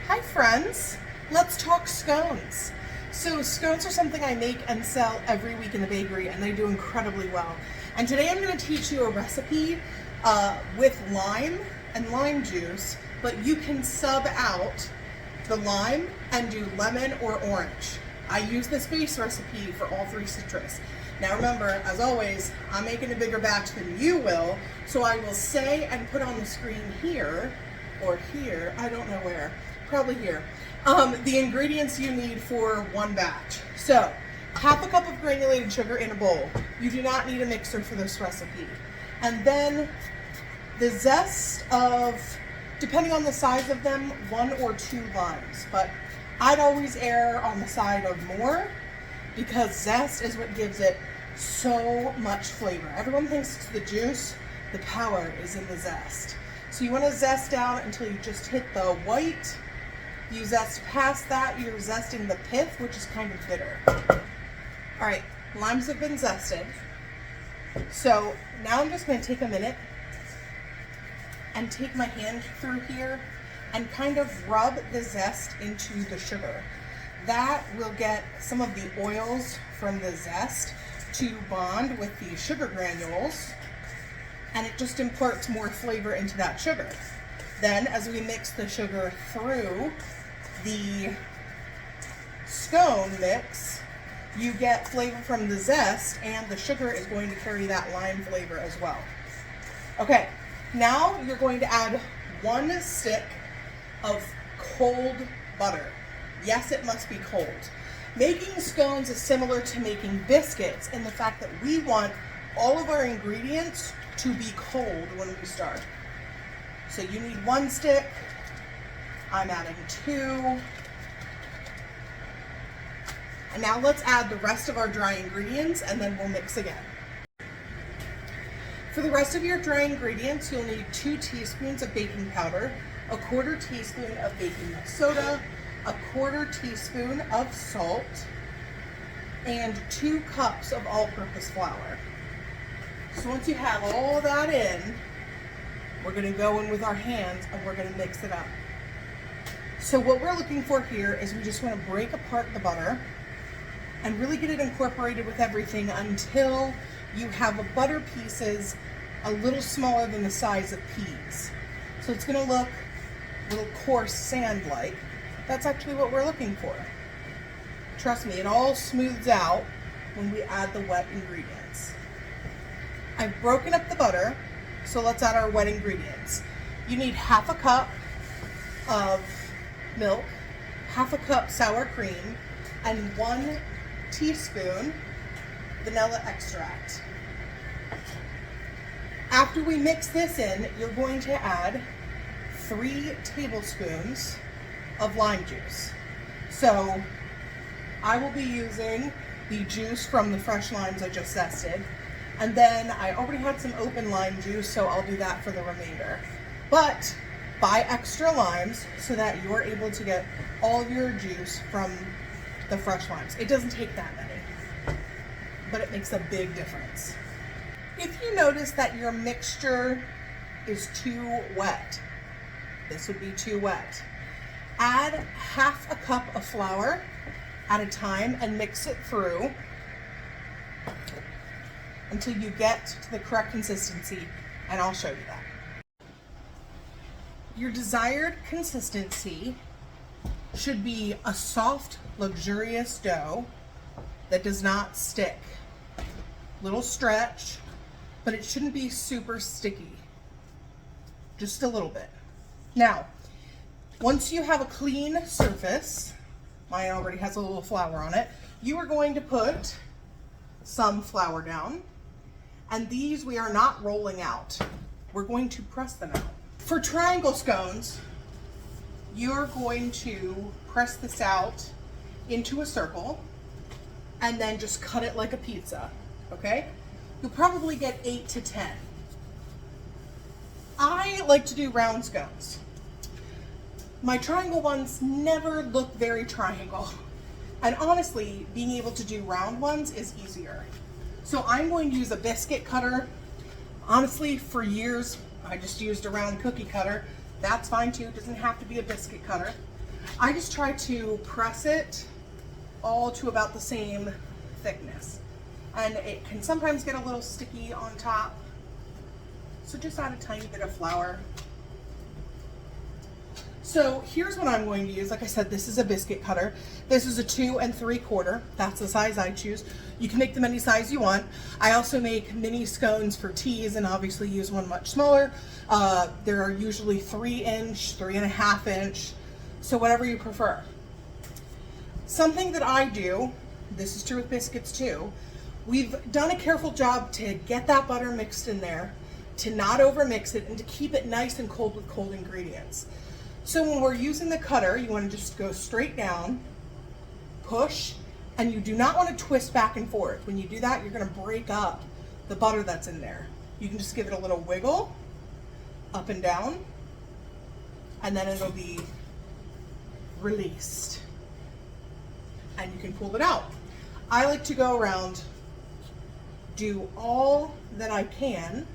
Hi friends, let's talk scones. So scones are something I make and sell every week in the bakery and they do incredibly well. And today I'm going to teach you a recipe with lime and lime juice, but you can sub out the lime and do lemon or orange. I use this base recipe for all three citrus. Now remember, as always, I'm making a bigger batch than you will, so I will say and put on the screen here, or here, I don't know where, probably here, the ingredients you need for one batch. So, half a cup of granulated sugar in a bowl. You do not need a mixer for this recipe. And then the zest of, depending on the size of them, 1 or 2 limes. But I'd always err on the side of more because zest is what gives it so much flavor. Everyone thinks it's the juice, the power is in the zest. So you want to zest out until you just hit the white. You zest past that, you're zesting the pith, which is kind of bitter. All right, limes have been zested. So now I'm just going to take a minute and take my hand through here and kind of rub the zest into the sugar. That will get some of the oils from the zest to bond with the sugar granules, and it just imparts more flavor into that sugar. Then as we mix the sugar through the scone mix, you get flavor from the zest, and the sugar is going to carry that lime flavor as well. Okay, now you're going to add 1 stick of cold butter. Yes, it must be cold. Making scones is similar to making biscuits in the fact that we want all of our ingredients to be cold when we start. So you need 1 stick. I'm adding 2. And now let's add the rest of our dry ingredients and then we'll mix again. For the rest of your dry ingredients, you'll need 2 teaspoons of baking powder, a 1/4 teaspoon of baking soda, a 1/4 teaspoon of salt, and 2 cups of all-purpose flour. So once you have all that in, we're going to go in with our hands and we're going to mix it up. So what we're looking for here is we just want to break apart the butter and really get it incorporated with everything until you have the butter pieces a little smaller than the size of peas. So it's going to look a little coarse sand-like. That's actually what we're looking for. Trust me, it all smooths out when we add the wet ingredients. I've broken up the butter, so let's add our wet ingredients. You need 1/2 cup of milk, 1/2 cup sour cream, and 1 teaspoon vanilla extract. After we mix this in, you're going to add 3 tablespoons of lime juice. So I will be using the juice from the fresh limes I just zested, and then I already had some open lime juice, so I'll do that for the remainder. But buy extra limes so that you're able to get all of your juice from the fresh limes. It doesn't take that many, but it makes a big difference. If you notice that your mixture is too wet, this would be too wet, add 1/2 cup of flour at a time and mix it through until you get to the correct consistency, and I'll show you that. Your desired consistency should be a soft, luxurious dough that does not stick. Little stretch, but it shouldn't be super sticky. Just a little bit. Now, once you have a clean surface, mine already has a little flour on it, you are going to put some flour down, and these we are not rolling out. We're going to press them out. For triangle scones, you're going to press this out into a circle and then just cut it like a pizza, okay? You'll probably get 8 to 10. I like to do round scones. My triangle ones never look very triangle. And honestly, being able to do round ones is easier. So I'm going to use a biscuit cutter. Honestly, for years, I just used a round cookie cutter. That's fine too, it doesn't have to be a biscuit cutter. I just try to press it all to about the same thickness. And it can sometimes get a little sticky on top. So just add a tiny bit of flour. So here's what I'm going to use. Like I said, this is a biscuit cutter. This is a 2 3/4. That's the size I choose. You can make them any size you want. I also make mini scones for teas and obviously use one much smaller. There are usually 3-inch, 3.5-inch, so whatever you prefer. Something that I do, this is true with biscuits too, we've done a careful job to get that butter mixed in there, to not overmix it, and to keep it nice and cold with cold ingredients. So when we're using the cutter, you want to just go straight down, push, and you do not want to twist back and forth. When you do that, you're going to break up the butter that's in there. You can just give it a little wiggle, up and down, and then it'll be released. And you can pull it out. I like to go around, do all that I can.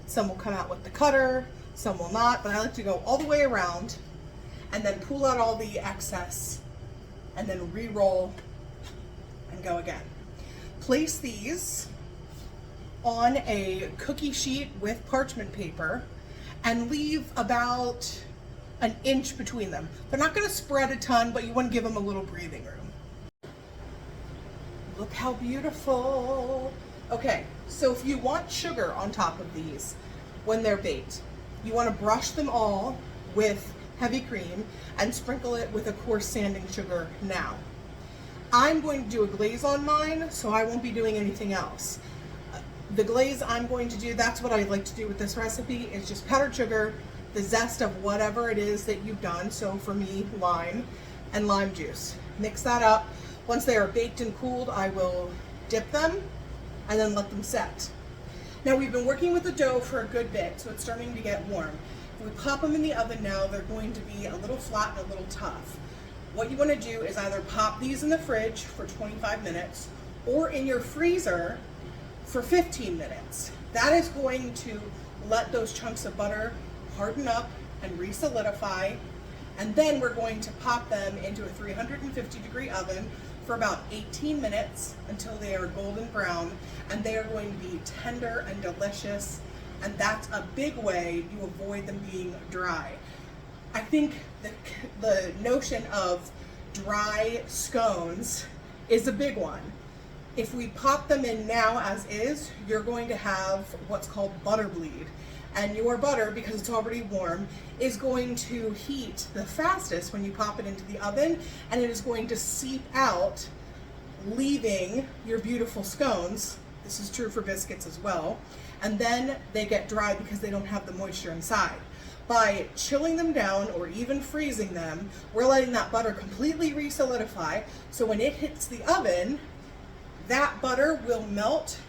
Some will come out with the cutter, some will not, but I like to go all the way around and then pull out all the excess and then re-roll and go again. Place these on a cookie sheet with parchment paper and leave about an inch between them. They're not going to spread a ton, but you want to give them a little breathing room. Look how beautiful. Okay, so if you want sugar on top of these when they're baked, you want to brush them all with heavy cream and sprinkle it with a coarse sanding sugar now. I'm going to do a glaze on mine, so I won't be doing anything else. The glaze I'm going to do, that's what I like to do with this recipe, is just powdered sugar, the zest of whatever it is that you've done. So for me, lime and lime juice. Mix that up. Once they are baked and cooled, I will dip them and then let them set. Now we've been working with the dough for a good bit, so it's starting to get warm. If we pop them in the oven now, they're going to be a little flat and a little tough. What you want to do is either pop these in the fridge for 25 minutes or in your freezer for 15 minutes. That is going to let those chunks of butter harden up and re-solidify, and then we're going to pop them into a 350-degree oven for about 18 minutes until they are golden brown, and they are going to be tender and delicious, and that's a big way you avoid them being dry. I think the notion of dry scones is a big one. If we pop them in now as is, you're going to have what's called butter bleed. And your butter, because it's already warm, is going to heat the fastest when you pop it into the oven, and it is going to seep out, leaving your beautiful scones. This is true for biscuits as well. And then they get dry because they don't have the moisture inside. By chilling them down or even freezing them, we're letting that butter completely re-solidify. So when it hits the oven, that butter will melt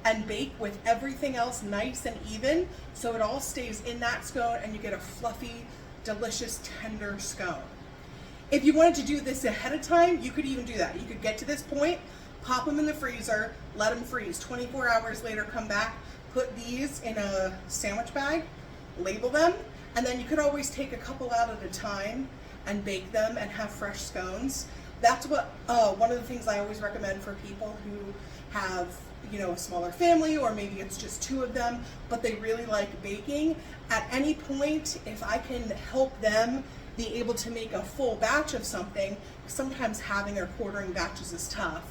and bake with everything else nice and even, so it all stays in that scone and you get a fluffy, delicious, tender scone. If you wanted to do this ahead of time, you could even do that. You could get to this point, pop them in the freezer, let them freeze. 24 hours later, come back, put these in a sandwich bag, label them, and then you could always take a couple out at a time and bake them and have fresh scones. That's what one of the things I always recommend for people who have, you know, a smaller family, or maybe it's just 2 of them, but they really like baking. At any point, if I can help them be able to make a full batch of something, sometimes having or quartering batches is tough,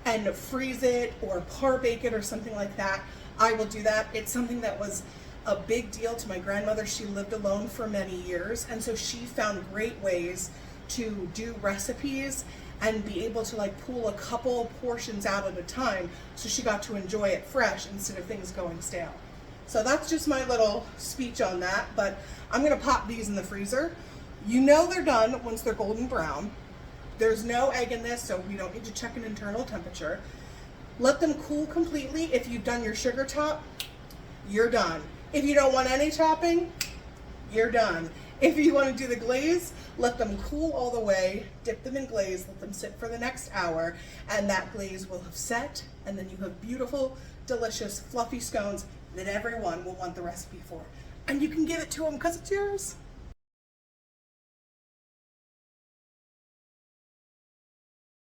and freeze it or par bake it or something like that, I will do that. It's something that was a big deal to my grandmother. She lived alone for many years, and so she found great ways to do recipes and be able to like pull a couple portions out at a time, so she got to enjoy it fresh instead of things going stale. So that's just my little speech on that, but I'm gonna pop these in the freezer. You know they're done once they're golden brown. There's no egg in this, so we don't need to check an internal temperature. Let them cool completely. If you've done your sugar top, you're done. If you don't want any topping, you're done. If you want to do the glaze, let them cool all the way, dip them in glaze, let them sit for the next hour, and that glaze will have set, and then you have beautiful, delicious, fluffy scones that everyone will want the recipe for. and you can give it to them because it's yours.